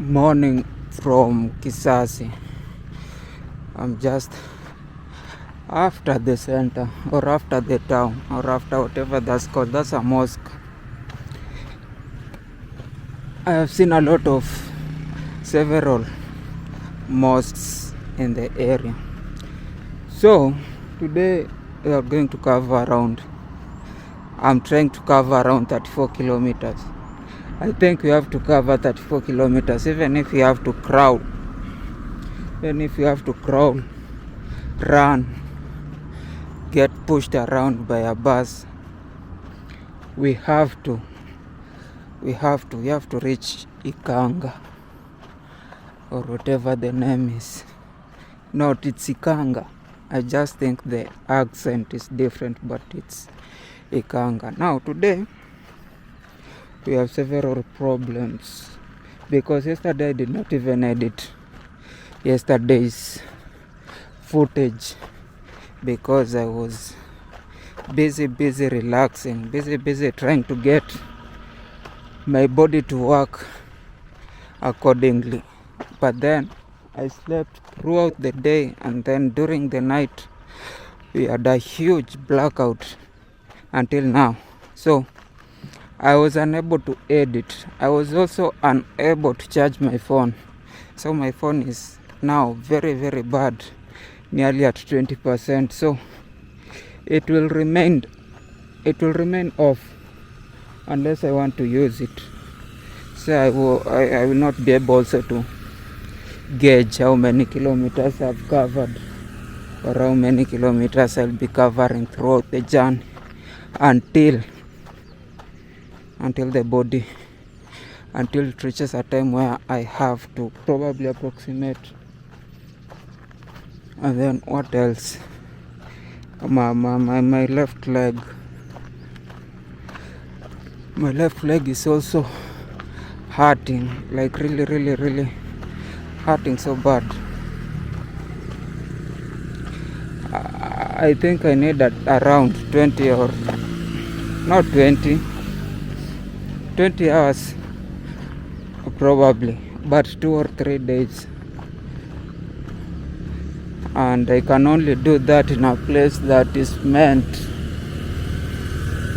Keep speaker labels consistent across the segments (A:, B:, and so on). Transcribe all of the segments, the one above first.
A: Morning from Kisasi. I'm just after the center or after the town or after whatever that's called. That's a mosque. I have seen a lot of several mosques in the area. So today we are going to cover around, I'm trying to cover around 34 kilometers. I think we have to cover 34 kilometers even if we have to crawl. Even if you have to crawl, run, get pushed around by a bus, we have to reach Ikanga or whatever the name is. Not, it's Ikanga. I just think the accent is different, but it's Ikanga. Now today we have several problems because yesterday I did not even edit yesterday's footage because I was busy relaxing, busy trying to get my body to work accordingly. But then I slept throughout the day, and then during the night we had a huge blackout until now. So I was unable to edit. I was also unable to charge my phone. So my phone is now very bad, nearly at 20%. So it will remain off unless I want to use it. So I will not be able also to gauge how many kilometers I've covered or how many kilometers I'll be covering throughout the journey until it reaches a time where I have to probably approximate. And then what else? My left leg is also hurting, like really hurting so bad. I think I need around 20 or not 20 hours probably, but 2 or 3 days. And I can only do that in a place that is meant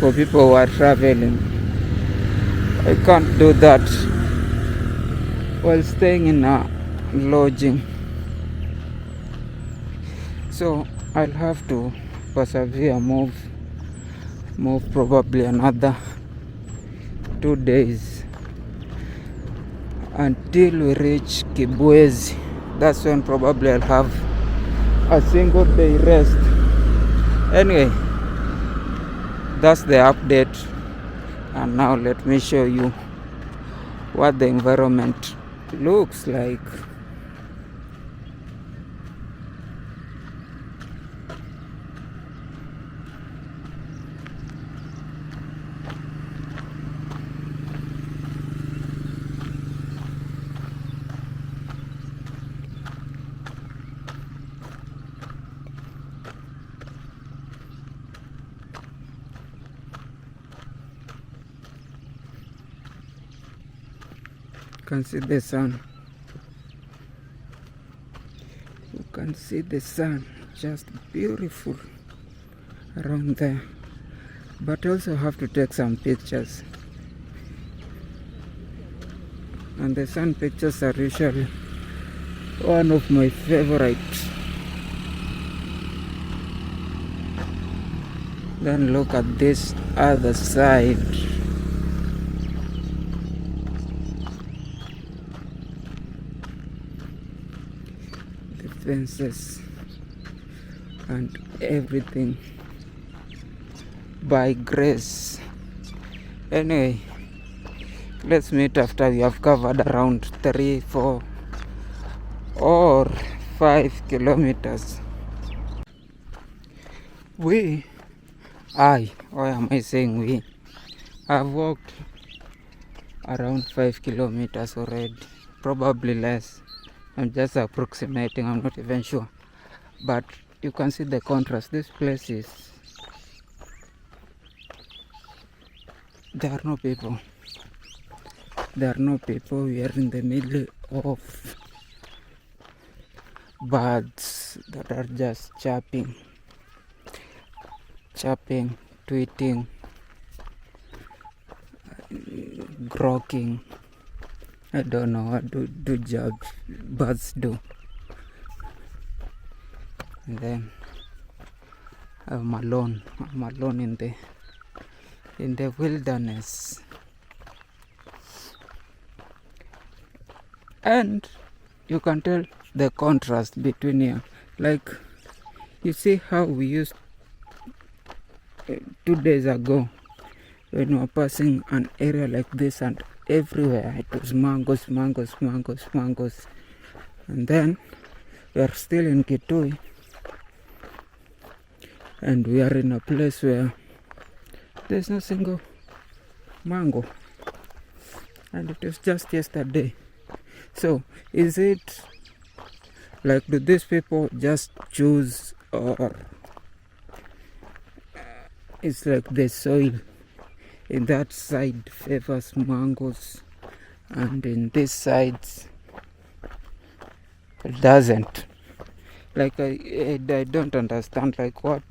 A: for people who are traveling. I can't do that while staying in a lodging. So I'll have to persevere, move probably another 2 days until we reach Kibwezi. That's when probably I'll have a single day rest. Anyway, that's the update. And now let me show you what the environment looks like. You can see the sun. You can see the sun, just beautiful around there. But I also have to take some pictures. And the sun pictures are usually one of my favorites. Then look at this other side. Fences and everything by grace. Anyway, let's meet after we have covered around 3, 4 or 5 kilometers. Why am I saying we? I've walked around 5 kilometers already, probably less. I'm just approximating, I'm not even sure. But you can see the contrast. This place is, there are no people. We are in the middle of birds that are just chirping, tweeting, growling. I don't know what birds do. And then I'm alone in the wilderness. And you can tell the contrast between here. Like, you see how we used 2 days ago when we were passing an area like this, and everywhere it was mangoes. And then we are still in Kitui, and we are in a place where there's no single mango, and it was just yesterday. So is it like, do these people just choose, or it's like the soil in that side favors mangoes and in this side it doesn't? Like, I don't understand, like, what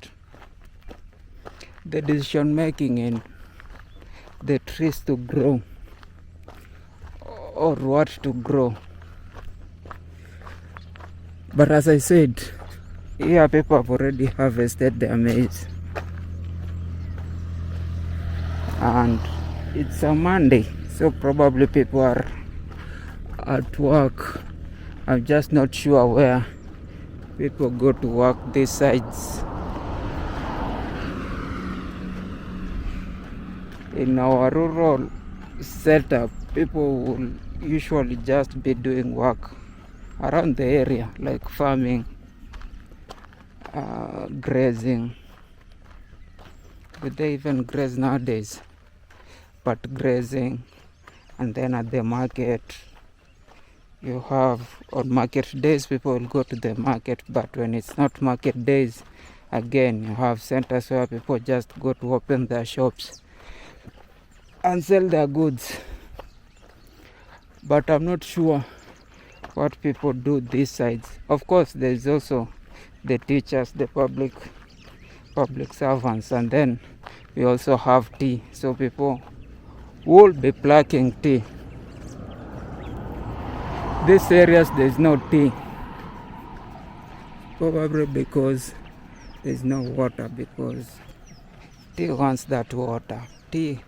A: the decision making in the trees to grow, or what to grow. But as I said, here people have already harvested their maize, and it's a Monday, so probably people are at work. I'm just not sure where people go to work these sides. In our rural setup, people will usually just be doing work around the area, like farming, grazing. But they even graze nowadays, but grazing. And then at the market, you have, on market days people will go to the market, but when it's not market days, again you have centers where people just go to open their shops and sell their goods. But I'm not sure what people do these sides. Of course, there's also the teachers, the public servants, and then we also have tea, so people will be plucking tea. These areas there's no tea, probably because there's no water, because tea wants that water. Tea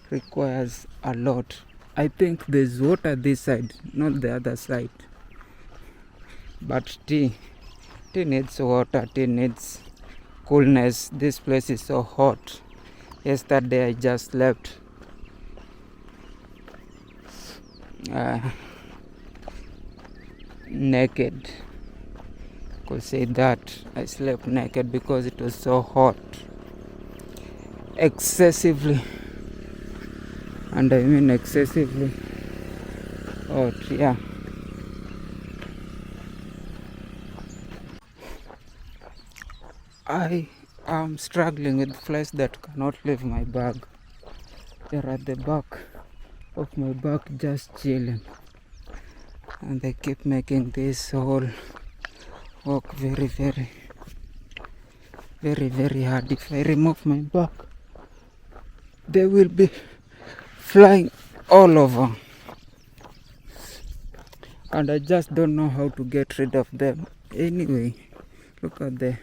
A: requires a lot. I think there's water this side, not the other side. But tea needs water, tea needs coolness. This place is so hot. Yesterday I just slept naked. Could say that I slept naked because it was so hot, excessively, and I mean excessively hot. Yeah, I am struggling with flies that cannot leave my bag. They're at the back of my bag, just chilling, and they keep making this whole walk very hard. If I remove my bag, they will be flying all over, and I just don't know how to get rid of them. Anyway, look at the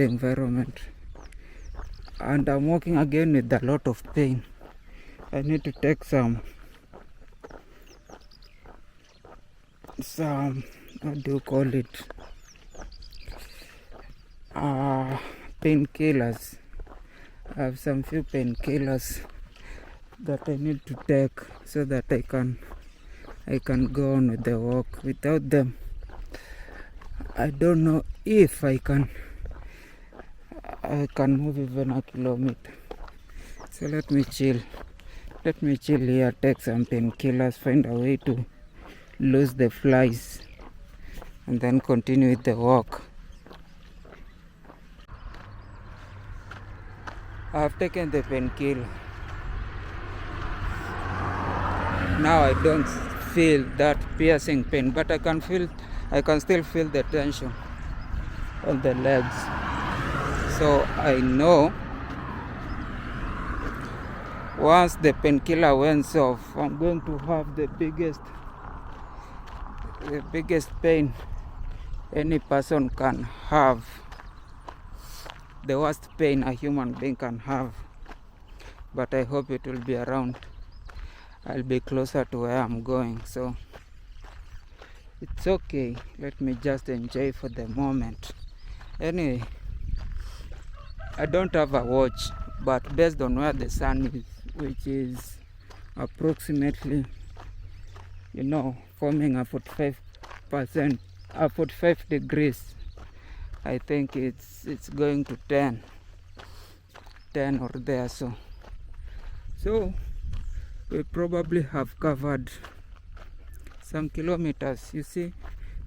A: environment, and I'm walking again with a lot of pain. I need to take some what do you call it, painkillers. I have some few painkillers that I need to take so that I can go on with the walk. Without them, I don't know if I can move even a kilometer. So let me chill here, take some painkillers, find a way to lose the flies, and then continue with the walk. I have taken the painkiller. Now I don't feel that piercing pain, but I can still feel the tension on the legs. So I know once the painkiller wears off, I'm going to have the biggest pain any person can have, the worst pain a human being can have. But I hope it will be around. I'll be closer to where I'm going, so it's okay. Let me just enjoy for the moment. Anyway, I don't have a watch, but based on where the sun is, which is approximately, forming a 45 degrees, I think it's going to 10 or there. So we probably have covered some kilometers. You see,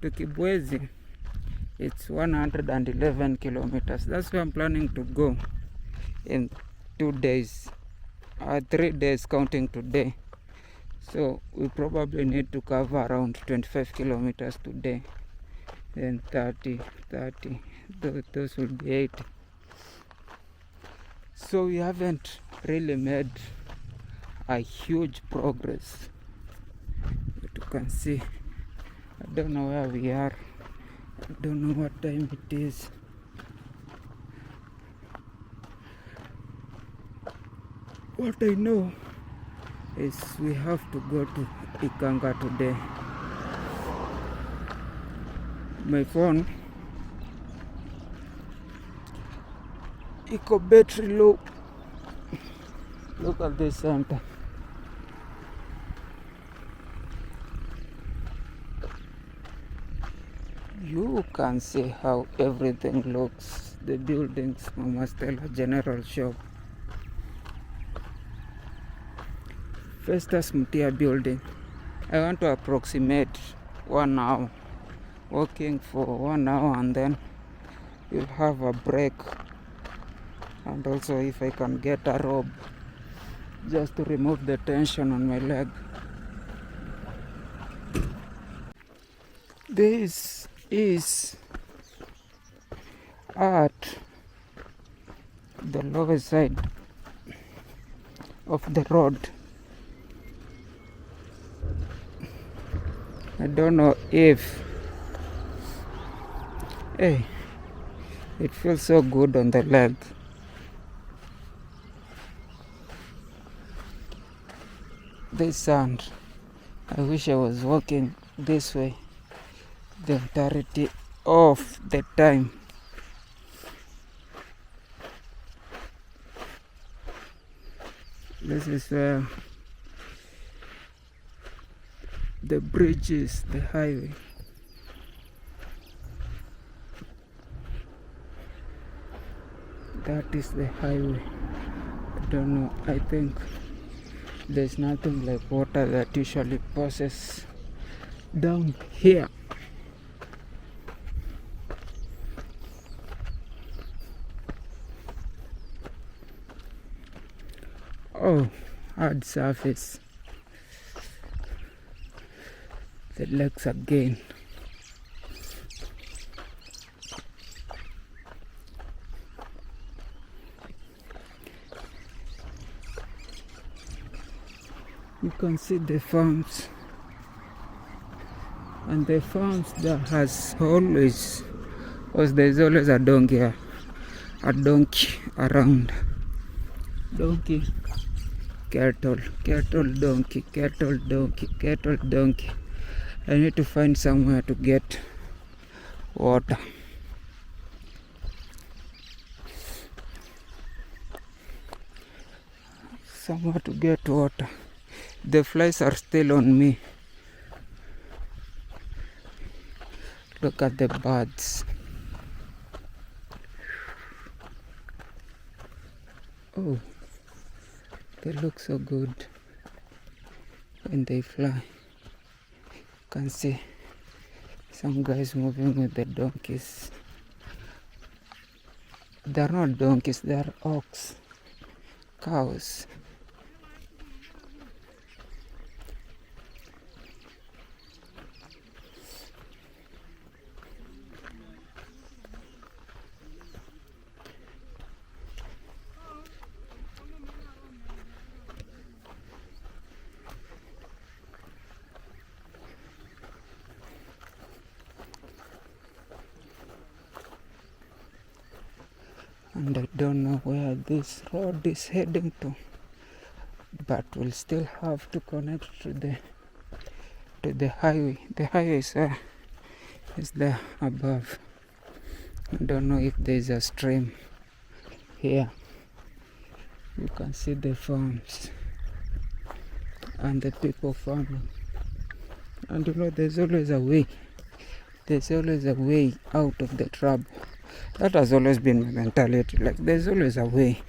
A: to Kibwezi, it's 111 kilometers. That's where I'm planning to go in 2 days, 3 days counting today. So we probably need to cover around 25 kilometers today, then 30, those will be 80. So we haven't really made a huge progress. But you can see, I don't know where we are. I don't know what time it is. What I know is we have to go to Ikanga today. My phone iko battery low. Look at this center. You can see how everything looks. The buildings, Mama Stella General Shop, Festus Mutia building. I want to approximate 1 hour, walking for 1 hour, and then you'll have a break. And also if I can get a robe just to remove the tension on my leg. This is at the lower side of the road. I don't know if it feels so good on the leg. This sand, I wish I was walking this way the entirety of the time. This is where the bridge is, the highway. That is the highway. I don't know, I think there's nothing like water that usually passes down here. Oh, hard surface. The legs again. You can see the farms, and the farms there has always, because there's always a donkey around. Donkey, cattle, donkey, cattle, donkey. I need to find somewhere to get water. Somewhere to get water. The flies are still on me. Look at the birds. Oh, they look so good when they fly. You can see some guys moving with the donkeys. They're not donkeys, they're ox, cows. and I don't know where this road is heading to, but we'll still have to connect to the highway. The highway is there above. I don't know if there's a stream here. You can see the farms and the people farming. And you know, there's always a way. There's always a way out of the trouble. That has always been my mentality. Like, there's always a way.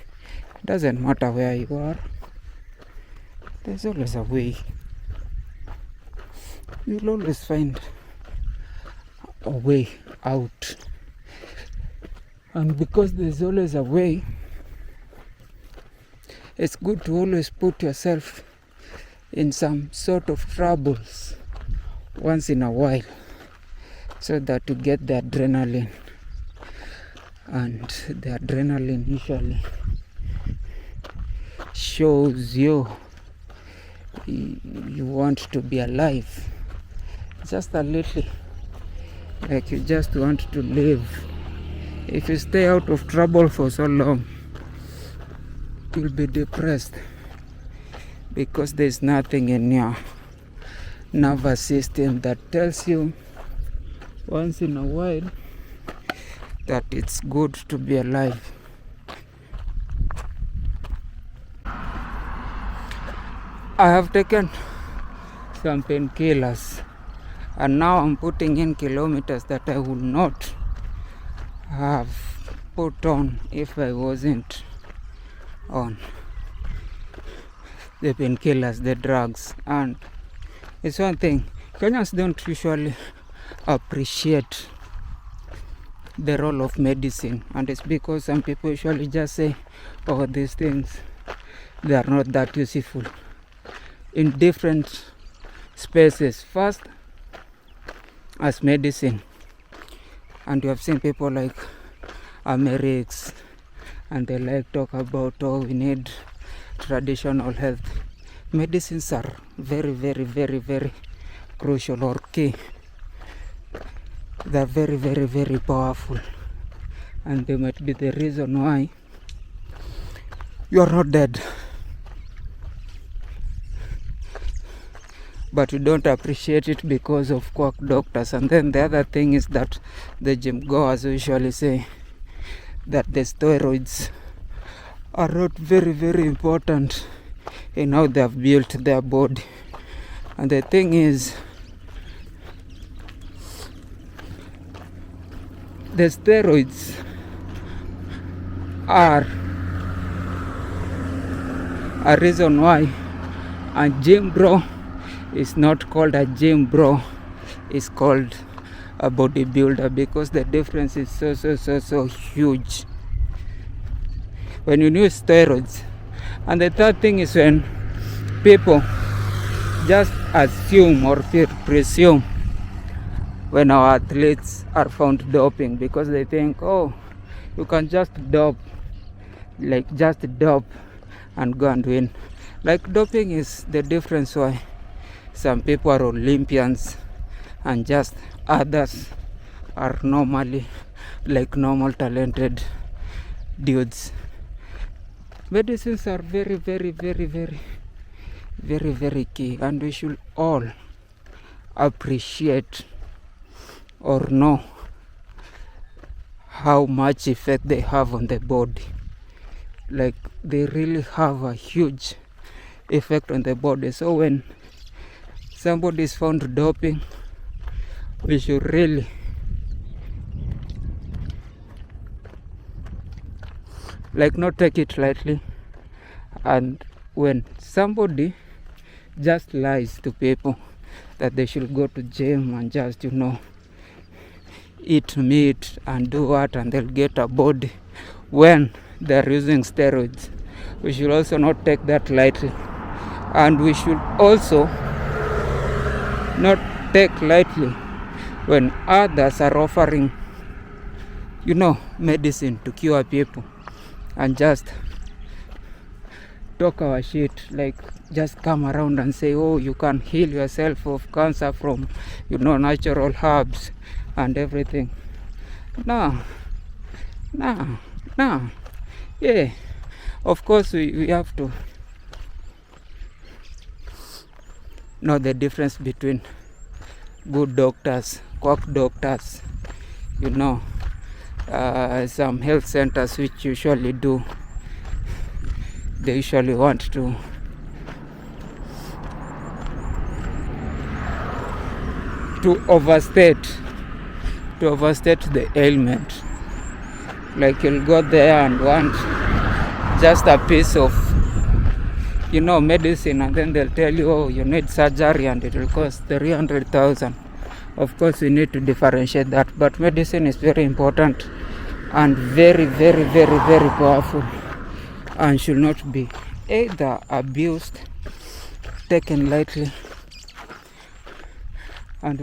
A: It doesn't matter where you are. There's always a way. You'll always find a way out. And because there's always a way, it's good to always put yourself in some sort of troubles once in a while, so that you get the adrenaline. And the adrenaline usually shows you want to be alive just a little, like you just want to live. If you stay out of trouble for so long, you'll be depressed, because there's nothing in your nervous system that tells you once in a while that it's good to be alive. I have taken some painkillers, and now I'm putting in kilometers that I would not have put on if I wasn't on the painkillers, the drugs. And it's one thing, Kenyans don't usually appreciate the role of medicine, and it's because some people usually just say, oh, these things, they are not that useful in different spaces. First, as medicine, and you have seen people like Americs, and they like talk about, oh, we need traditional health. Medicines are very, very, very, very crucial or key. They're very, very, very powerful, and they might be the reason why you're not dead. But you don't appreciate it because of quack doctors. And then the other thing is that the gym goers usually say that the steroids are not very, very important in how they have built their body. And the thing is, the steroids are a reason why a gym bro is not called a gym bro, it's called a bodybuilder, because the difference is so huge when you use steroids. And the third thing is when people just assume or presume when our athletes are found doping, because they think, oh, you can just dope, like just dope and go and win. Like, doping is the difference why some people are Olympians and just others are normally like normal talented dudes. Medicines are very, very, very, very, very, very key, and we should all appreciate or know how much effect they have on the body. Like, they really have a huge effect on the body. So when somebody is found doping, we should really not take it lightly. And when somebody just lies to people that they should go to gym and just, eat meat and do what, and they'll get a body when they're using steroids, we should also not take that lightly. And we should also not take lightly when others are offering, medicine to cure people, and just talk our shit, like just come around and say, oh, you can heal yourself of cancer from, natural herbs and everything. No. Yeah, of course we have to know the difference between good doctors, quack doctors, you know, some health centers which usually do, they usually want to overstate the ailment. Like you'll go there and want just a piece of, medicine, and then they'll tell you, oh, you need surgery and it will cost 300,000. Of course, we need to differentiate that, but medicine is very important and very, very, very, very powerful, and should not be either abused, taken lightly, and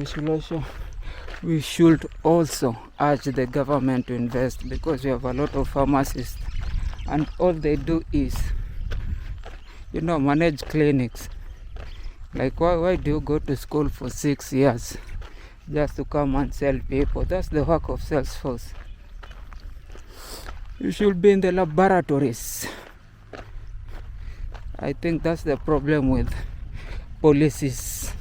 A: we should also urge the government to invest, because we have a lot of pharmacists and all they do is, manage clinics. Like, why do you go to school for 6 years just to come and sell people? That's the work of Salesforce. You should be in the laboratories. I think that's the problem with policies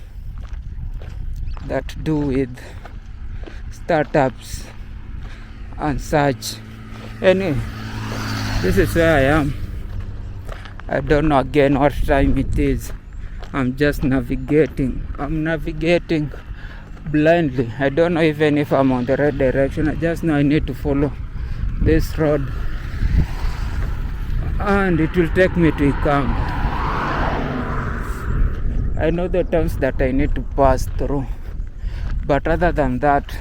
A: that do with startups and such. Anyway, this is where I am. I don't know again what time it is. I'm just navigating. I'm navigating blindly. I don't know even if I'm on the right direction. I just know I need to follow this road and it will take me to Ikanga. I know the towns that I need to pass through, but other than that,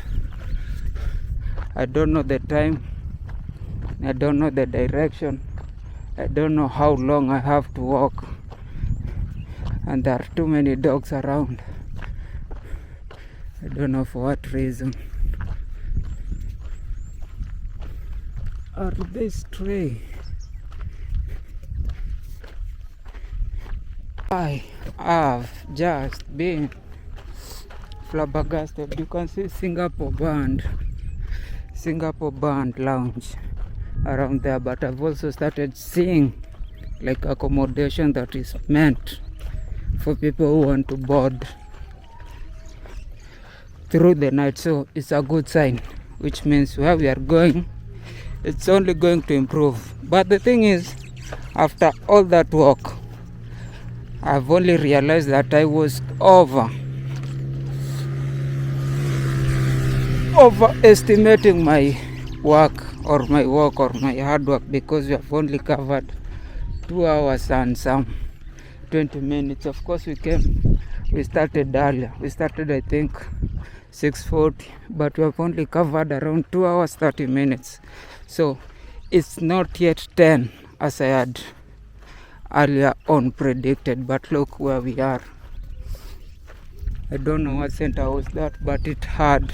A: I don't know the time, I don't know the direction, I don't know how long I have to walk, and there are too many dogs around. I don't know for what reason. Are they stray? I have just been flabbergasted. You can see Singapore Band Lounge around there, but I've also started seeing like accommodation that is meant for people who want to board through the night. So it's a good sign, which means where we are going, it's only going to improve. But the thing is, after all that work, I've only realized that I was overestimating my work or my hard work, because we have only covered 2 hours and some 20 minutes. Of course, we started earlier. We started, I think, 6:40, but we have only covered around 2 hours 30 minutes. So it's not yet 10 as I had earlier on predicted, but look where we are. I don't know what center was that, but it had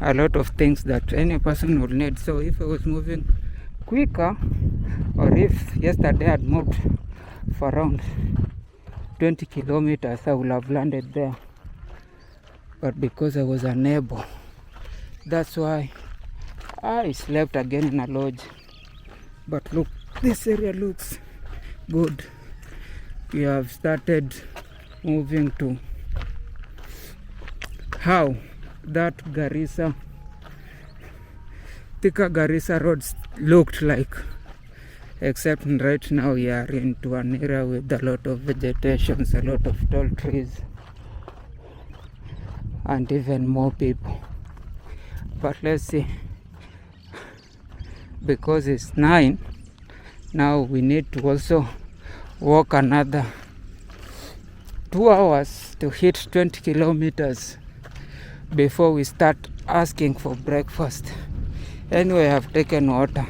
A: a lot of things that any person would need. So if I was moving quicker, or if yesterday I had moved for around 20 kilometers, I would have landed there. But because I was unable, that's why I slept again in a lodge. But look, this area looks good. We have started moving to how that Thika Garissa roads looked like, except right now we are into an area with a lot of vegetation, a lot of tall trees, and even more people. But let's see, because it's 9 now, we need to also walk another 2 hours to hit 20 kilometers before we start asking for breakfast. Anyway, I have taken water,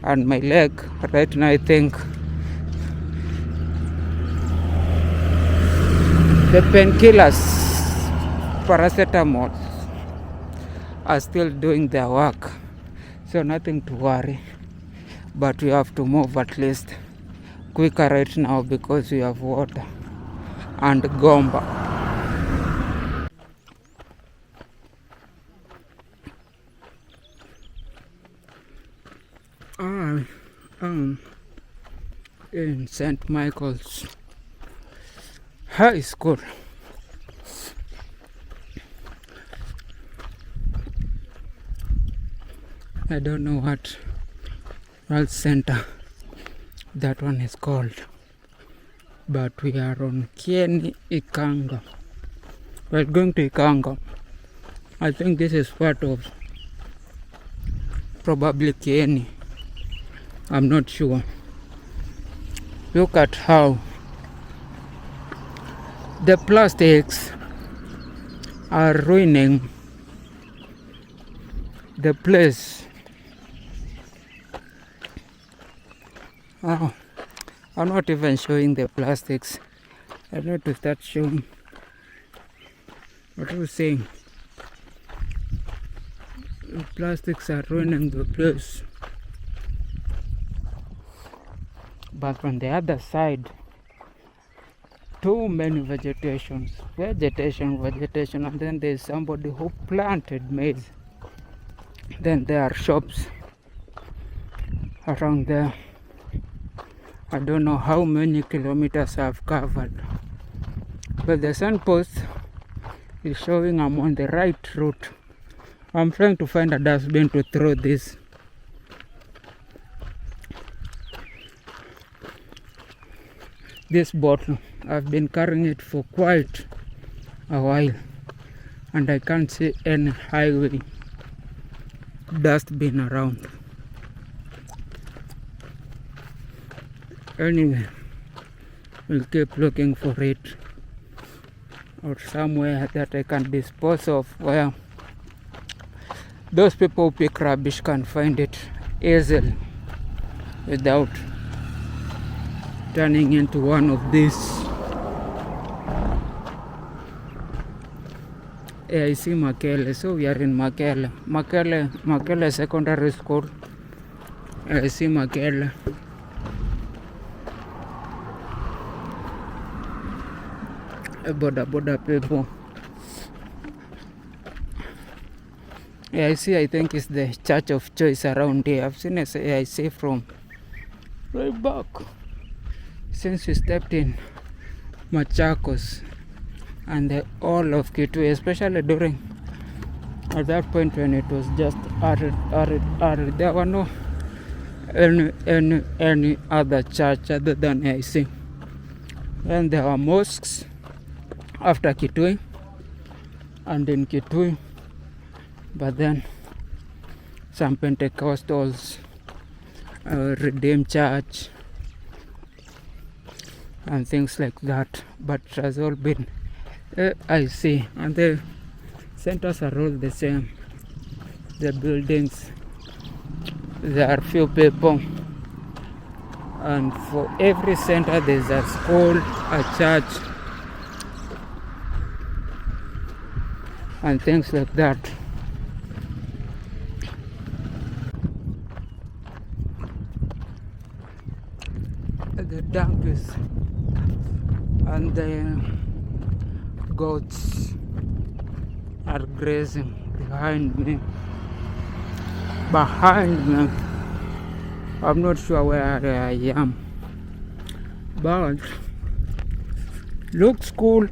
A: and my leg right now, I think the painkillers, paracetamol, are still doing their work, so nothing to worry. But we have to move at least quicker right now because we have water and gomba. in St. Michael's High School. I don't know what health center that one is called, but we are on Kieni Ikanga. We're going to Ikanga. I think this is part of probably Kieni. I'm not sure. Look at how the plastics are ruining the place. Oh, I'm not even showing the plastics. I need to start showing. What I was saying, the plastics are ruining the place. But on the other side, too many vegetation, and then there's somebody who planted maize. Then there are shops around there. I don't know how many kilometers I've covered, but the signpost is showing I'm on the right route. I'm trying to find a dustbin to throw this. This bottle, I've been carrying it for quite a while, and I can't see any highway dustbin around. Anyway, we'll keep looking for it, or somewhere that I can dispose of where those people who pick rubbish can find it easily without turning into one of these. I see Makele, so we are in Makele Secondary School. I see Makele. Border people. I see, I think it's the church of choice around here. I've seen I see from right back since we stepped in Machakos and the all of Kitui, especially during at that point when it was just arid. There were no any other church other than AIC, and there were mosques after Kitui and in Kitui, but then some Pentecostals, Redeemed Church and things like that, but it has all been AIC, and the centers are all the same. The buildings, there are few people, and for every center there's a school, a church, and things like that. The donkeys and the goats are grazing behind me. I'm not sure where I am, but looks cool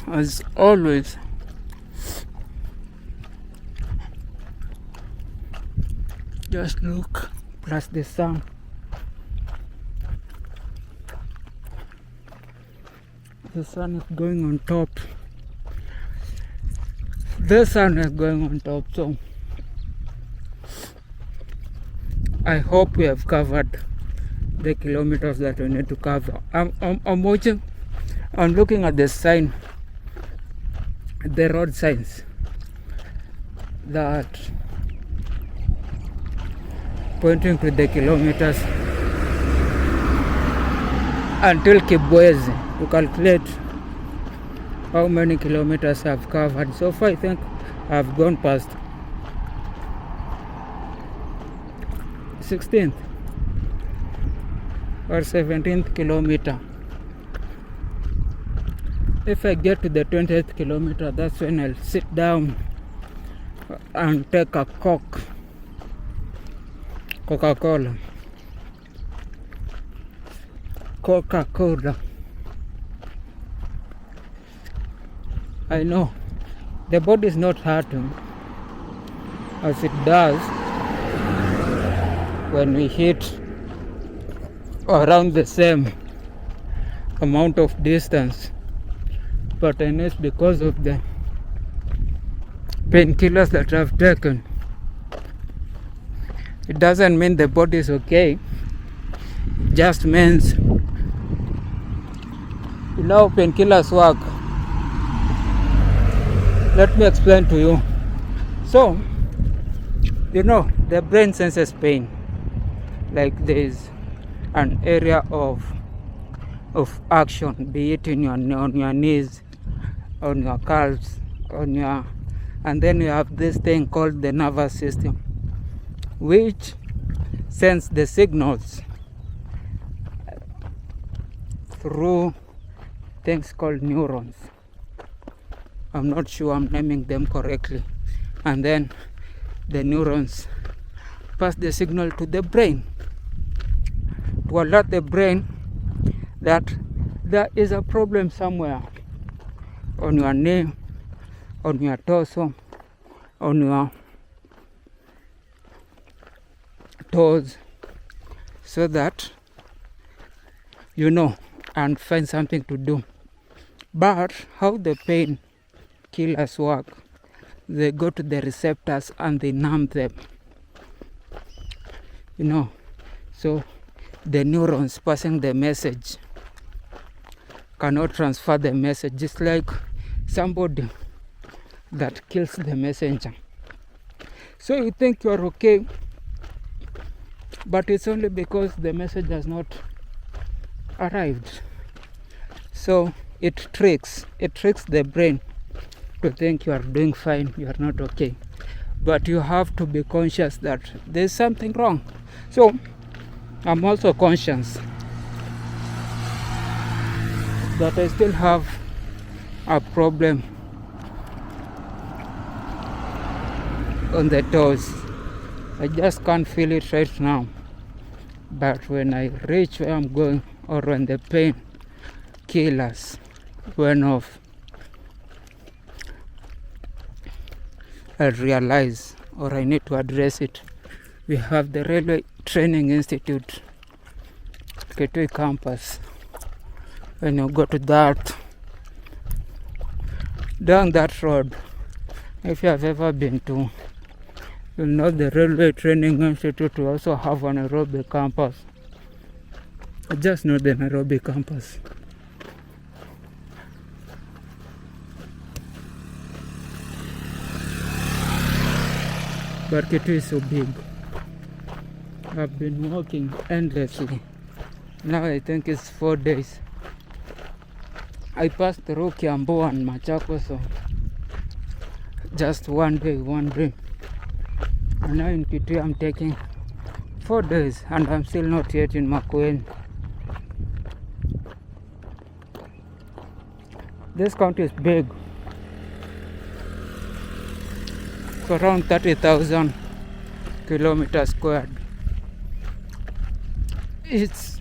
A: as always. Just look, plus the sun. The sun is going on top. So I hope we have covered the kilometers that we need to cover. I'm watching, I'm looking at the sign, the road signs that pointing to the kilometers until Kibwezi to calculate how many kilometers I've covered. So far I think I've gone past 16th or 17th kilometer. If I get to the 20th kilometer, that's when I'll sit down and take a coke Coca-Cola. Coca-Cola. I know the body is not hurting as it does when we hit around the same amount of distance, but I know it's because of the painkillers that I've taken. It doesn't mean the body is okay. It just means, painkillers work. Let me explain to you. So, the brain senses pain. Like there is an area of action, be it on your knees, on your calves, and then you have this thing called the nervous system, which sends the signals through things called neurons. I'm not sure I'm naming them correctly. And then the neurons pass the signal to the brain to alert the brain that there is a problem somewhere on your knee, on your torso, on your toes, so that and find something to do. But how the pain killers work, they go to the receptors and they numb them. So the neurons passing the message cannot transfer the message. Just like somebody that kills the messenger. So you think you're okay, but it's only because the message has not arrived. So it tricks the brain to think you are doing fine, you are not okay. But you have to be conscious that there's something wrong. So I'm also conscious that I still have a problem on the toes. I just can't feel it right now. But when I reach where I'm going, or when the pain killers went off, I realize, or I need to address it. We have the Railway Training Institute, kitui campus. When you go to down that road, if you have ever been to, you'll know the Railway Training Institute. We also have a Nairobi campus. I just know the Nairobi campus. But Kitui is so big. I've been walking endlessly. Now I think it's 4 days. I passed through Kiambu and Machakos, so just one day. And now in Kitui I'm taking 4 days and I'm still not yet in Makueni. This county is big. It's around 30,000 kilometers squared. It's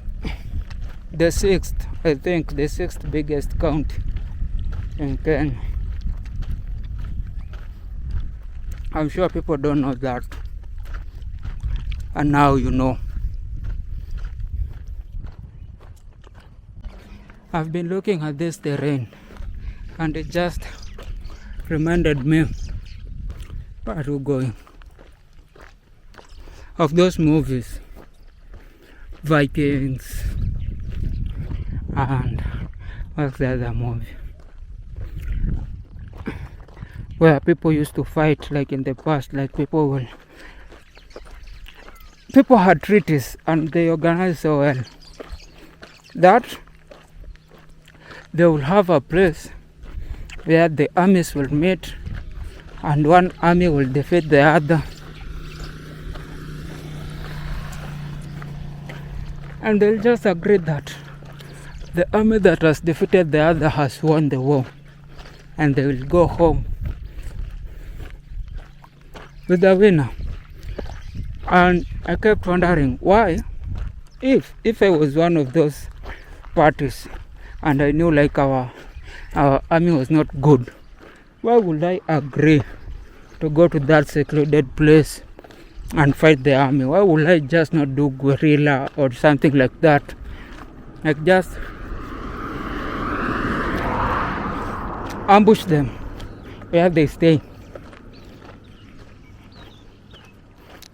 A: the sixth biggest county in Kenya. I'm sure people don't know that. And now you know. I've been looking at this terrain and it just reminded me, where are we going? Of those movies, Vikings, and what's the other movie? Where people used to fight like in the past, like people had treaties and they organized so well that they will have a place where the armies will meet and one army will defeat the other, and they'll just agree that the army that has defeated the other has won the war, and they will go home with the winner. And I kept wondering why, if I was one of those parties and I knew like our army was not good, why would I agree to go to that secluded place and fight the army? Why would I just not do guerrilla or something like that? Like just ambush them where they stay.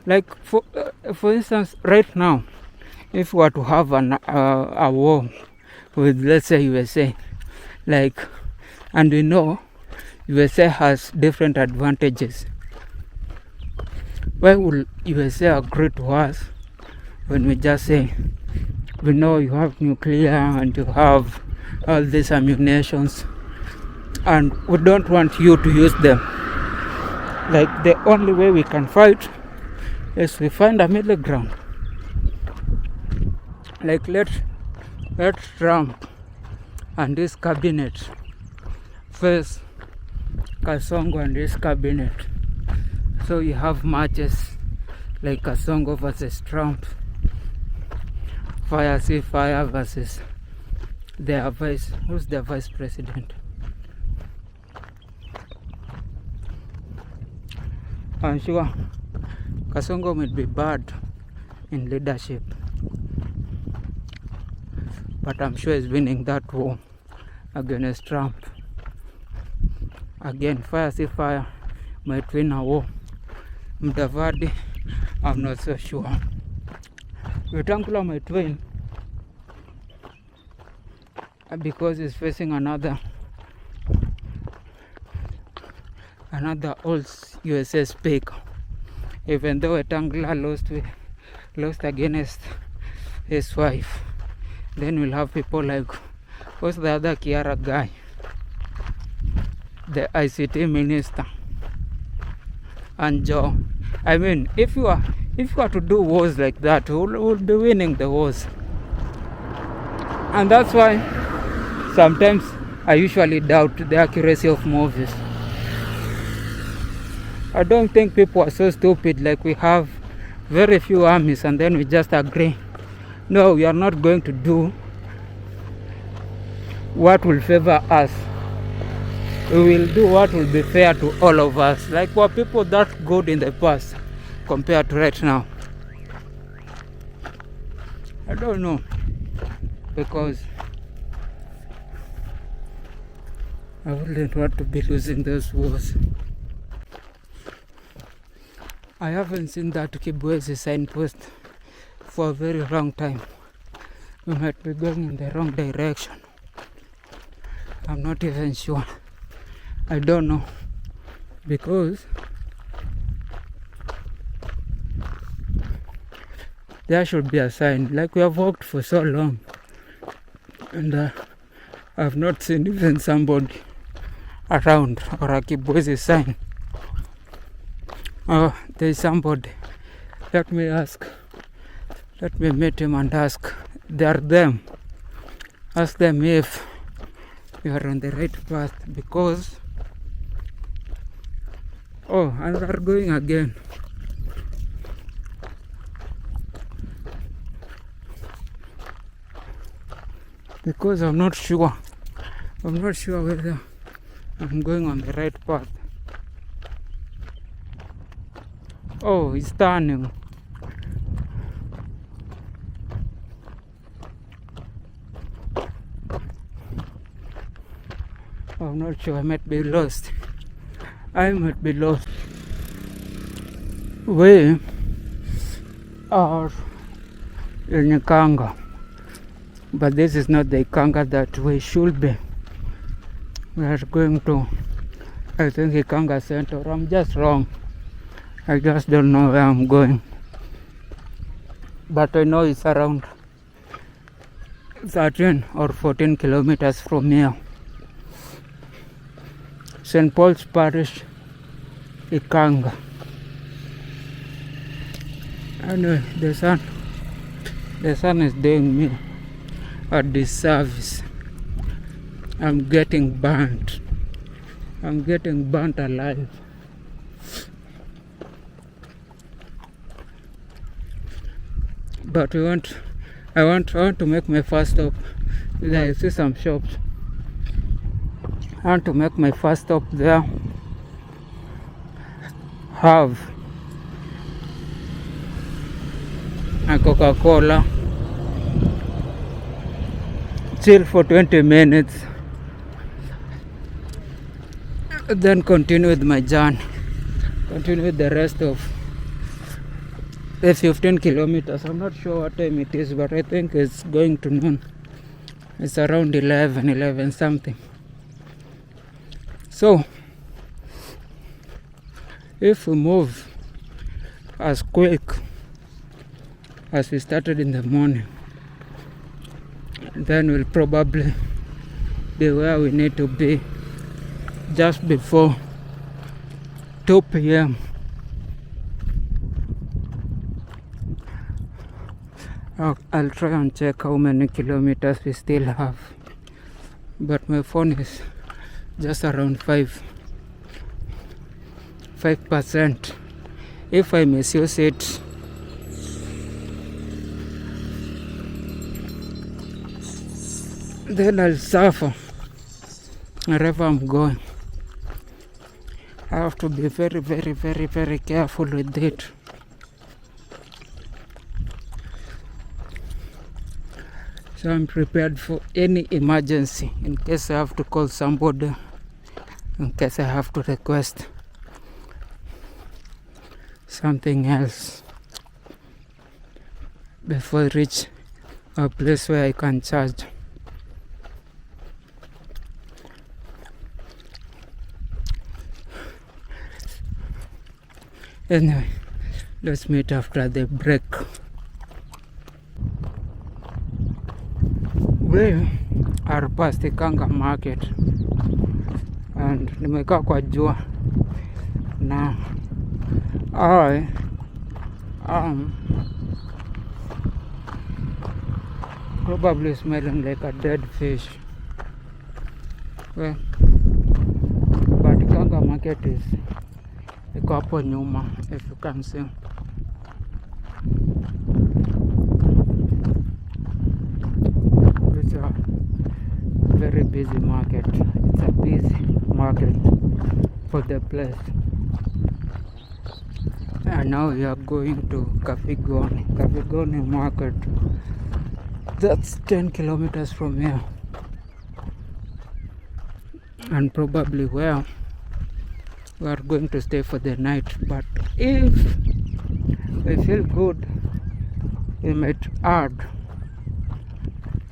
A: Like for instance, right now, if we were to have a war with, let's say, USA, like, and we know USA has different advantages, why would USA agree to us when we just say, we know you have nuclear and you have all these ammunitions and we don't want you to use them? Like, the only way we can fight is we find a middle ground. Like, let Trump and his cabinet face Kasongo and his cabinet. So you have matches like Kasongo versus Trump, Fire see Fire versus their who's their vice president. I'm sure Kasongo might be bad in leadership, but I'm sure he's winning that war against Trump. Again, Fire see Fire might win a war. Mudavadi, I'm not so sure. Wetangula might win because he's facing another old USA speaker. Even though Wetangula lost against his wife, then we'll have people like, what's the other Kiara guy, the ICT minister, and Joe. I mean, if you are to do wars like that, we'll be winning the wars. And that's why sometimes I usually doubt the accuracy of movies. I don't think people are so stupid, like we have very few armies and then we just agree, no, we are not going to do what will favor us. We will do what will be fair to all of us. Like, were people that good in the past compared to right now? I don't know, because I wouldn't want to be losing those wars. I haven't seen that Kibwezi signpost for a very long time. We might be going in the wrong direction. I'm not even sure. I don't know, because there should be a sign. Like, we have walked for so long and I've not seen even somebody around or a Kibwezi sign. Oh, there's somebody. Let me meet him and ask. They are them. Ask them if you are on the right path, because and they are going again. Because I'm not sure whether I'm going on the right path. Oh, he's turning. I'm not sure. I might be lost. We are in Ikanga, but this is not the Ikanga that we should be. We are going to, I think, Ikanga Center. I'm just wrong. I just don't know where I'm going, but I know it's around 13 or 14 kilometers from here. St. Paul's Parish, Ikanga. Anyway, the sun is doing me a disservice. I'm getting burnt alive. but I want to make my first stop. There I see some shops. I want to make my first stop there. Have a Coca-Cola, chill for 20 minutes, then continue with my journey, continue with the rest of the 15 kilometers. I'm not sure what time it is, but I think it's going to noon. It's around 11 something. So if we move as quick as we started in the morning, then we'll probably be where we need to be just before 2 p.m. I'll try and check how many kilometers we still have, but my phone is just around 5%. If I misuse it, then I'll suffer wherever I'm going. I have to be very careful with it. So I'm prepared for any emergency, in case I have to call somebody, in case I have to request something else before I reach a place where I can charge. Anyway, let's meet after the break. We are past the Kanga market and nimekaa kwa jua na I am probably smelling like a dead fish. Well, but Kanga market is iko hapo nyuma, if you can see. It's a very busy market. It's a busy market for the place. And now we are going to Kafigoni market. That's 10 kilometers from here, and probably where we are going to stay for the night. But if we feel good, we might add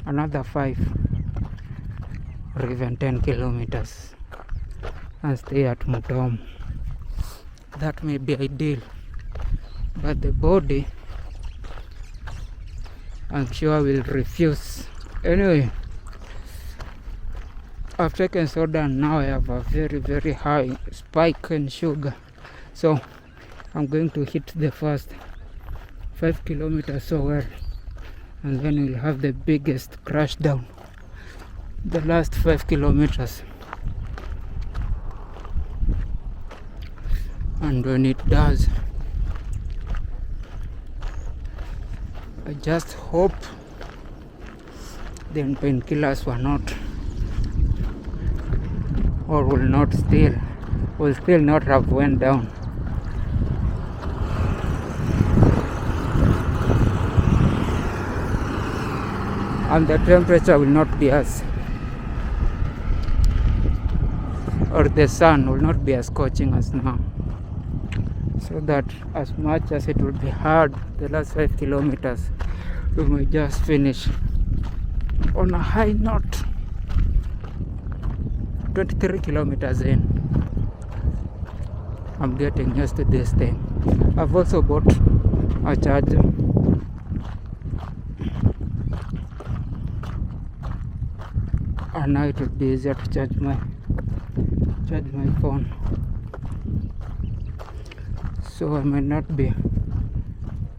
A: another 5 or even 10 kilometers and stay at Mutom. That may be ideal, but the body, I'm sure, will refuse. Anyway, I've taken soda and now I have a very high spike in sugar. So I'm going to hit the first 5 kilometers so well, and then we'll have the biggest crash down the last 5 kilometers. And when it does, I just hope the painkillers were not, or will still not have went down. And the temperature will not be as, or the sun will not be as scorching as now, so that as much as it would be hard the last 5 kilometers, we might just finish on a high note. 23 kilometers in. I'm getting used to this thing. I've also bought a charger. And now it will be easier to charge my phone. So I may not be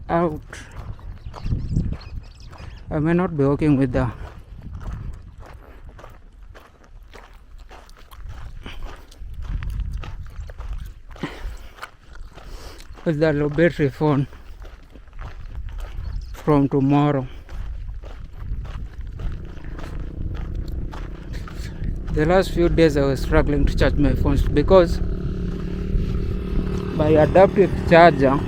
A: out. I may not be working with the low battery phone from tomorrow. The last few days I was struggling to charge my phones because my adaptive charger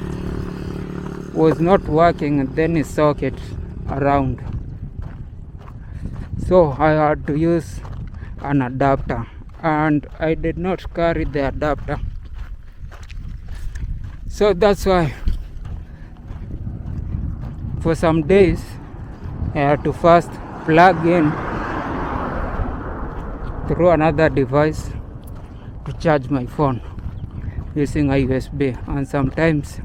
A: was not working and then a socket around, so I had to use an adapter, and I did not carry the adapter, so that's why for some days I had to first plug in through another device to charge my phone using a USB, and sometimes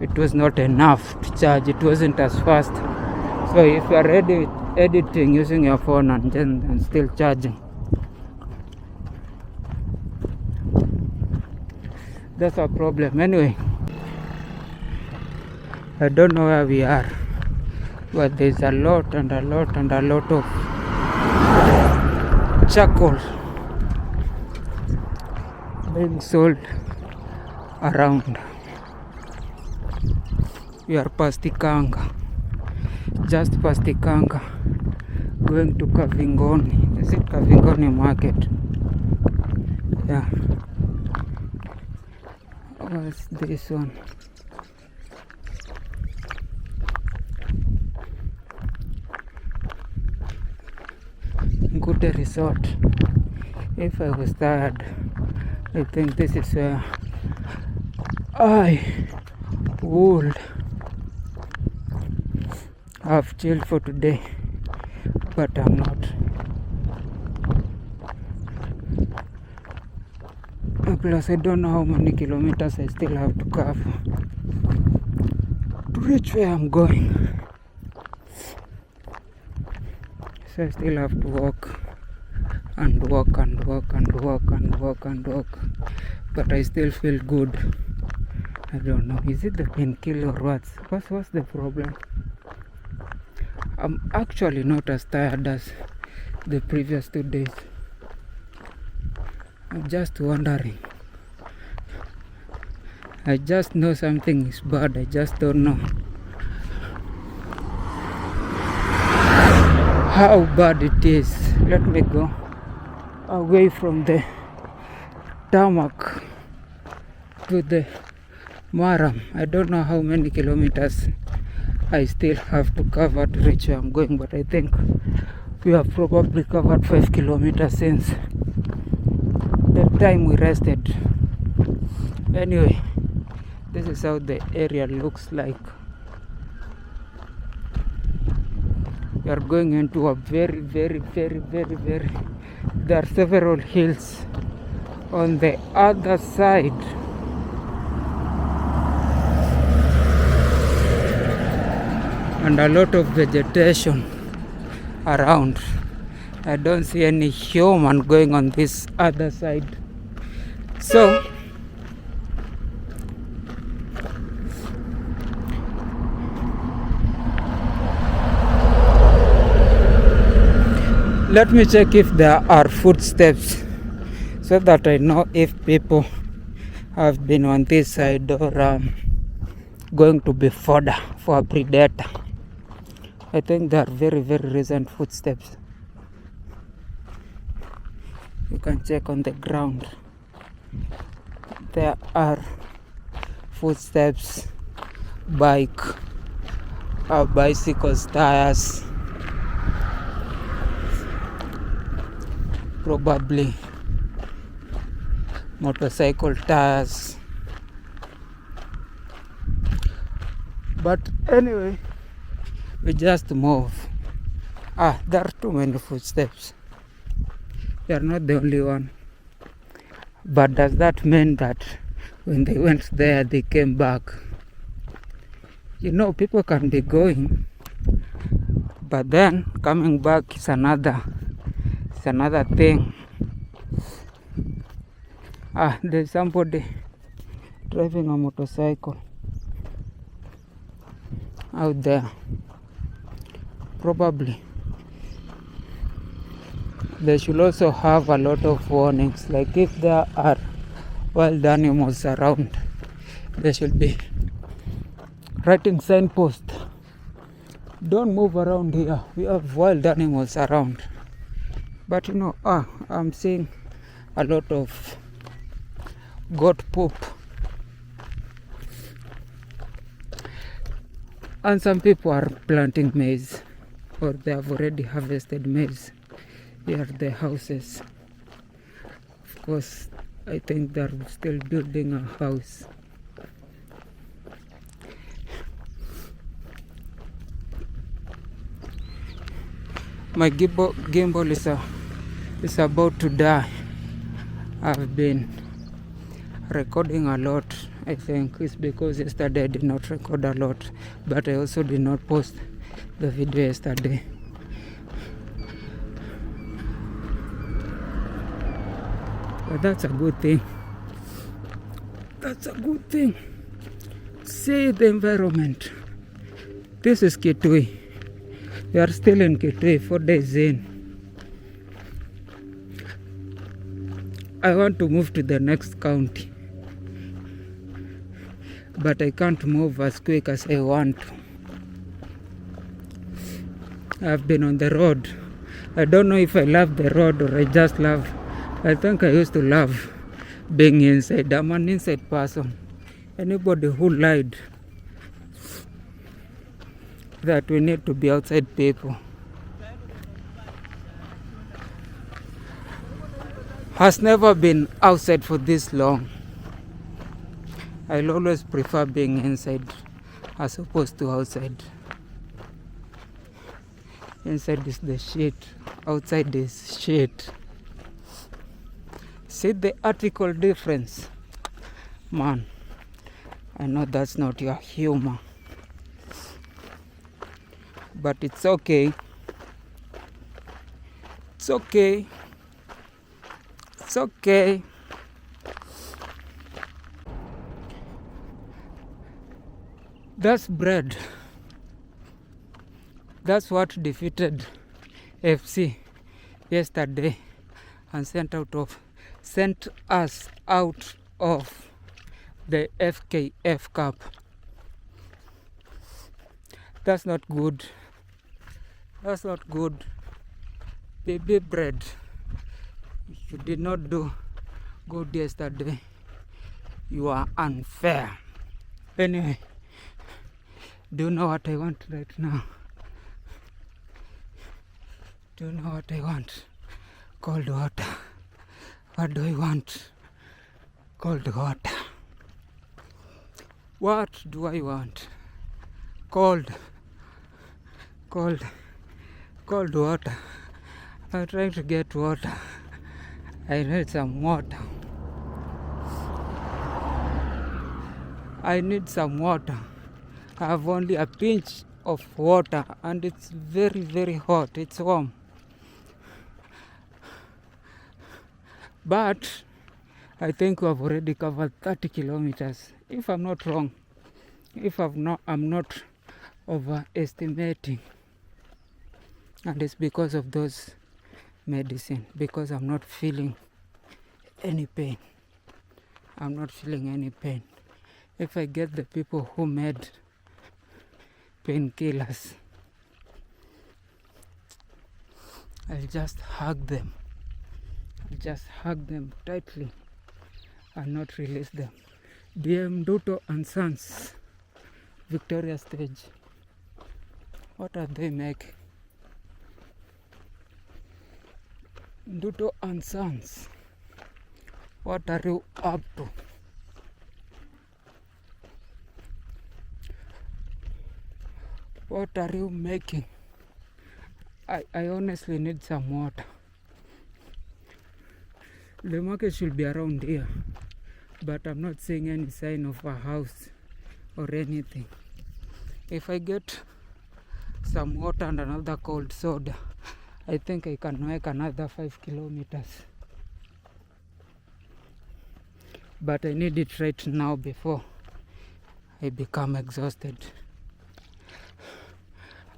A: it was not enough to charge, it wasn't as fast. So if you are editing using your phone and then still charging, that's a problem. Anyway, I don't know where we are, but there's a lot of charcoal being sold around. We are past Tikanga, just past Tikanga, going to Kavingoni. Is it Kavingoni Market? Yeah. What's this one? Good resort. If I was tired, I think this is where I would have chilled for today, but I'm not. Plus I don't know how many kilometers I still have to cover to reach where I'm going, so I still have to walk and walk, but I still feel good. I don't know, is it the painkiller or what's the problem? I'm actually not as tired as the previous 2 days. I'm just wondering. I just know something is bad, I just don't know how bad it is. Let me go away from the tarmac to the Maram. I don't know how many kilometers I still have to cover to reach where I'm going, but I think we have probably covered 5 kilometers since the time we rested. Anyway, this is how the area looks like. We are going into a very, there are several hills on the other side. And a lot of vegetation around. I don't see any human going on this other side. So let me check if there are footsteps so that I know if people have been on this side or going to be fodder for a predator. I think there are very recent footsteps. You can check on the ground. There are footsteps, bicycles, tires, probably motorcycle tires. But anyway, we just move. There are too many footsteps. They are not the only one. But does that mean that when they went there, they came back? You know, people can be going, but then coming back is another thing. There's somebody driving a motorcycle out there. Probably they should also have a lot of warnings, like if there are wild animals around, they should be writing signposts Don't move around here. We have wild animals around. But I'm seeing a lot of goat poop. And some people are planting maize, or they have already harvested maize. Here are the houses. Of course, I think they're still building a house. My gimbal is about to die. I've been recording a lot. I think it's because yesterday I did not record a lot, but I also did not post the video yesterday. But that's a good thing. That's a good thing. See the environment. This is Kitui. We are still in Kitui 4 days in. I want to move to the next county, but I can't move as quick as I want to. I've been on the road. I don't know if I love the road or I think I used to love being inside. I'm an inside person. Anybody who lied that we need to be outside people has never been outside for this long. I'll always prefer being inside as opposed to outside. Inside is the shit, outside is shit. See the article difference? Man, I know that's not your humor, but it's okay. It's okay. It's okay. That's bread. That's what defeated FC yesterday and sent us out of the FKF Cup. That's not good. That's not good. Baby bread. You did not do good yesterday. You are unfair. Anyway, do you know what I want right now? Do you know what I want? Cold water. What do I want? Cold water. What do I want? Cold water. I'm trying to get water. I need some water. I need some water. I have only a pinch of water and it's very, very hot. It's warm. But I think we have already covered 30 kilometers. If I'm not wrong. I'm not overestimating. And it's because of those medicine, because I'm not feeling any pain. I'm not feeling any pain. If I get the people who made painkillers, I'll just hug them. I'll just hug them tightly and not release them. DM Duto and Sons, Victoria Stage. What are they making? Duto and Sons, what are you up to? What are you making? I honestly need some water. The market should be around here, but I'm not seeing any sign of a house or anything. If I get some water and another cold soda, I think I can make another 5 kilometers. But I need it right now before I become exhausted.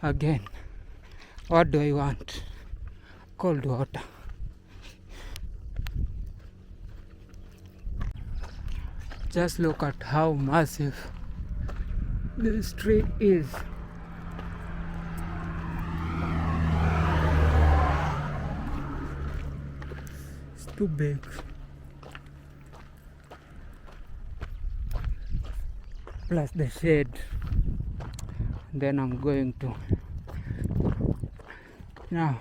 A: Again, what do I want? Cold water. Just look at how massive this tree is. too big. Plus the shade. Then I'm going to. Now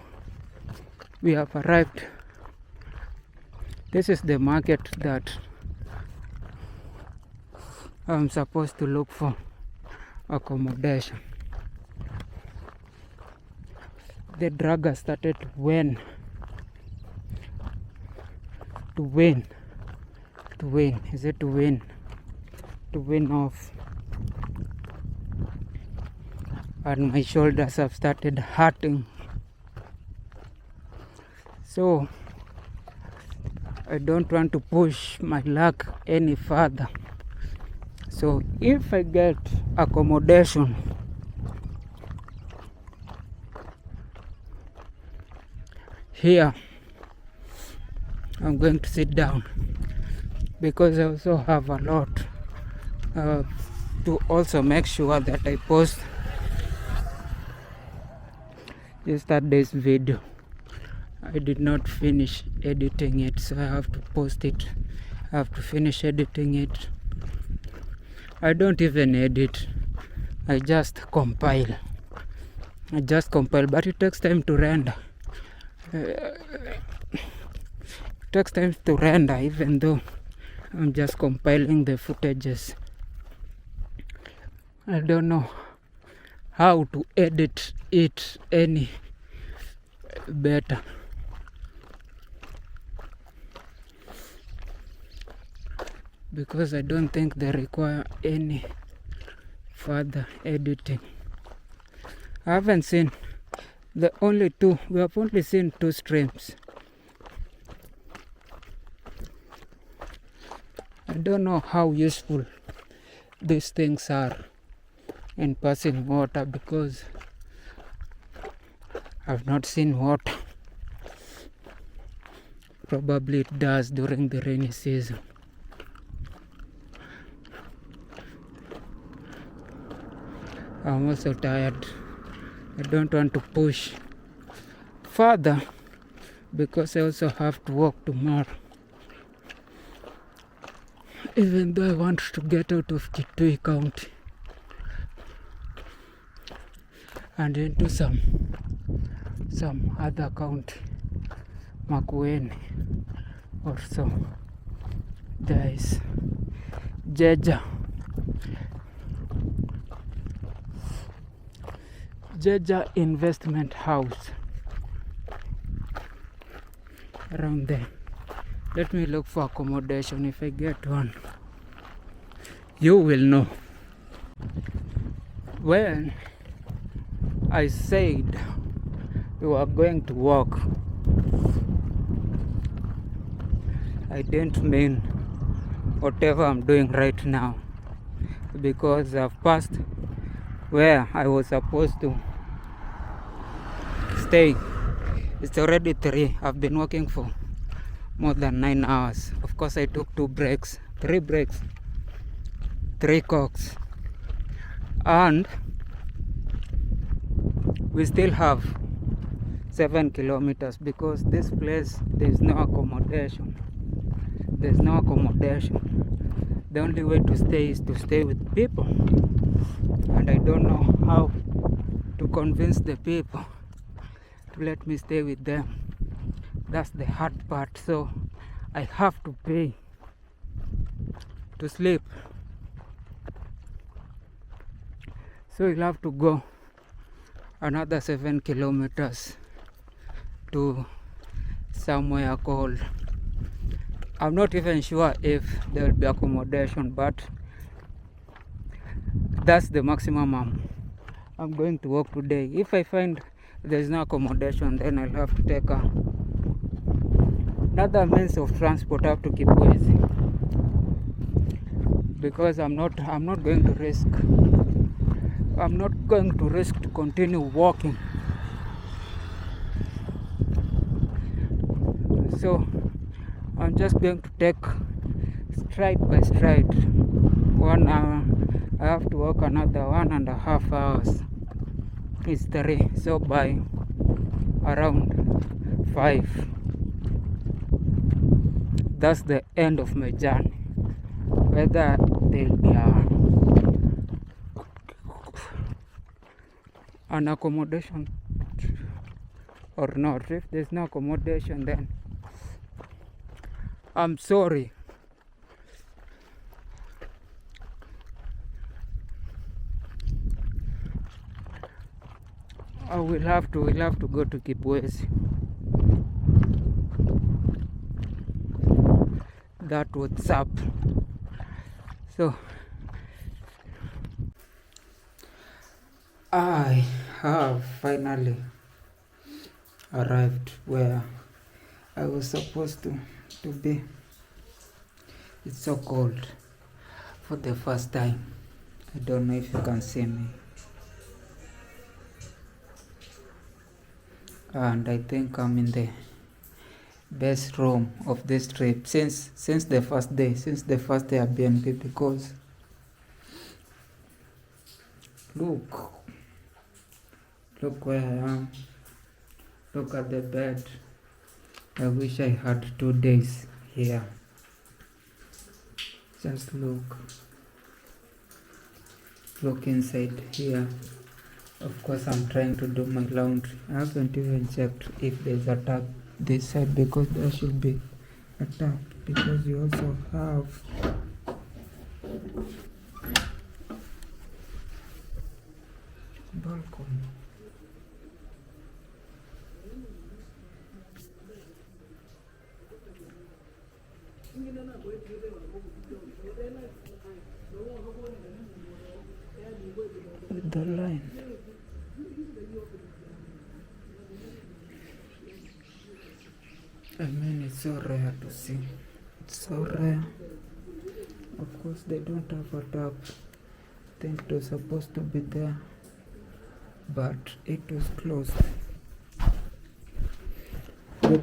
A: we have arrived. This is the market that I'm supposed to look for accommodation. The dragger started to wane. Is it to wane? To wane off. And my shoulders have started hurting. So I don't want to push my luck any further. So if I get accommodation here, I'm going to sit down, because I also have a lot to also make sure that I post yesterday's video. I did not finish editing it, so I have to post it. I have to finish editing it. I don't even edit, I just compile. But it takes time to render. Even though I'm just compiling the footages. I don't know how to edit it any better. Because I don't think they require any further editing. I haven't seen we have only seen 2 streams. I don't know how useful these things are in passing water, because I've not seen water. Probably it does during the rainy season. I'm also tired. I don't want to push further, because I also have to work tomorrow. Even though I want to get out of Kitui County and into some other county, Makueni or so. There is Jeja Investment House around there. Let me look for accommodation. If I get one, you will know. When I said we are going to walk, I didn't mean whatever I'm doing right now, because I've passed where I was supposed to stay. It's already 3. I've been walking for more than 9 hours. Of course, I took 3 breaks, 3 cocks, and we still have 7 kilometers, because this place there's no accommodation. The only way to stay is to stay with people, and I don't know how to convince the people to let me stay with them. That's the hard part. So I have to pay to sleep. So you'll have to go another 7 kilometers to somewhere called, I'm not even sure if there will be accommodation, but that's the maximum I'm going to walk today. If I find there's no accommodation, then I'll have to take another means of transport up to Kitui, because I'm not going to risk. I'm not going to risk to continue walking. So I'm just going to take stride by stride. 1 hour, I have to walk another 1.5 hours. It's 3, so by around 5 that's the end of my journey. Whether there'll be an accommodation or not. If there's no accommodation, then I'm sorry. We'll have to go to Kibwezi. That what's up. So I have finally arrived where I was supposed to be. It's so cold for the first time. I don't know if you can see me. And I think I'm in the best room of this trip since the first day Airbnb, because look where I am. Look at the bed. I wish I had 2 days here. Just look inside here. Of course, I'm trying to do my laundry. I haven't even checked if there's a tap this side, because there should be a tap, because you also have balcony. With the line. I mean, it's so rare to see. It's so rare. Of course, they don't have a tap. I think it was supposed to be there, but it was closed. The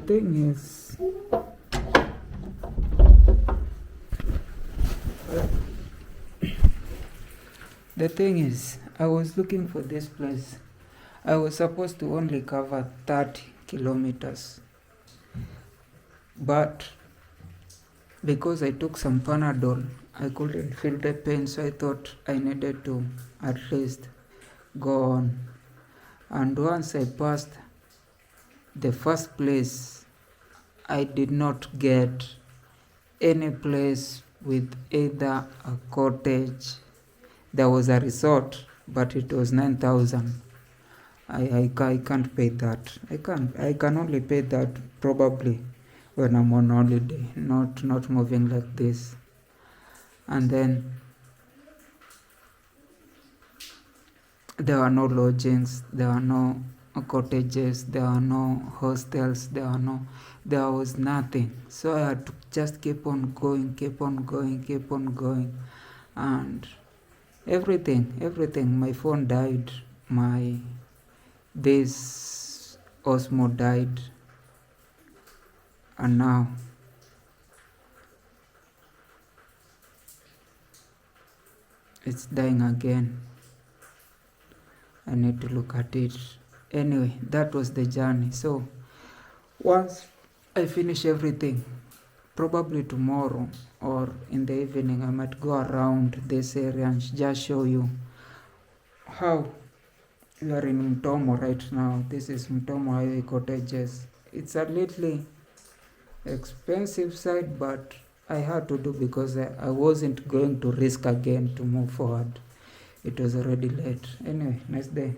A: thing is, I was looking for this place. I was supposed to only cover 30 kilometers. But because I took some Panadol, I couldn't feel the pain, so I thought I needed to at least go on. And once I passed the first place, I did not get any place with either a cottage. There was a resort, but it was 9,000. I can't pay that. I can only pay that probably when I'm on holiday, not moving like this. And then there were no lodgings, there were no cottages, there were no hostels, there was nothing. So I had to just keep on going, and everything. My phone died, this Osmo died, and now it's dying again. I need to look at it. Anyway, that was the journey. So once I finish everything, probably tomorrow or in the evening, I might go around this area and just show you how we are in Mtomo right now. This is Mtomo Highway Cottages. It's a little expensive side, but I had to do because I wasn't going to risk again to move forward. It was already late. Anyway, nice day.